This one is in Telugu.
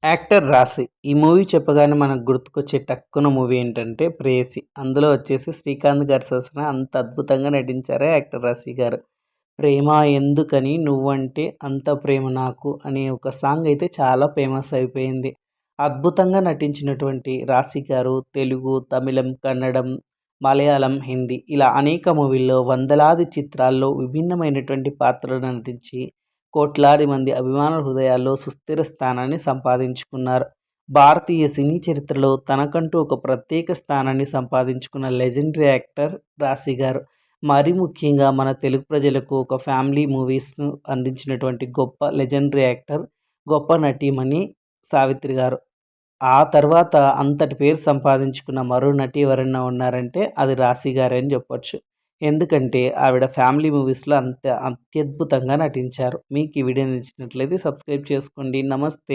యాక్టర్ రాశి. ఈ మూవీ చెప్పగానే మనకు గుర్తుకొచ్చే టక్కున మూవీ ఏంటంటే 'ప్రేయసి'. అందులో వచ్చేసి శ్రీకాంత్ గారి సరసన అంత అద్భుతంగా నటించారే యాక్టర్ రాశి గారు. 'ప్రేమ ఎందుకని నువ్వంటే అంత ప్రేమ నాకు' అనే ఒక సాంగ్ అయితే చాలా ఫేమస్ అయిపోయింది. అద్భుతంగా నటించినటువంటి రాశి గారు తెలుగు, తమిళం, కన్నడం, మలయాళం, హిందీ ఇలా అనేక మూవీల్లో వందలాది చిత్రాల్లో విభిన్నమైనటువంటి పాత్రలను నటించి కోట్లాది మంది అభిమానుల హృదయాల్లో సుస్థిర స్థానాన్ని సంపాదించుకున్నారు. భారతీయ సినీ చరిత్రలో తనకంటూ ఒక ప్రత్యేక స్థానాన్ని సంపాదించుకున్న లెజెండరీ యాక్టర్ రాశి గారు. మరి ముఖ్యంగా మన తెలుగు ప్రజలకు ఒక ఫ్యామిలీ మూవీస్‌ను అందించినటువంటి గొప్ప లెజెండరీ యాక్టర్, గొప్ప నటీమణి సావిత్రి గారు. ఆ తర్వాత అంతటి పేరు సంపాదించుకున్న మరో నటి ఎవరైనా ఉన్నారంటే అది రాశి గారే అని చెప్పొచ్చు. ఎందుకంటే ఆవిడ ఫ్యామిలీ మూవీస్‌లో అత్యద్భుతంగా నటించారు. మీకు ఈ వీడియో నచ్చినట్లయితే సబ్స్క్రైబ్ చేసుకోండి. నమస్తే.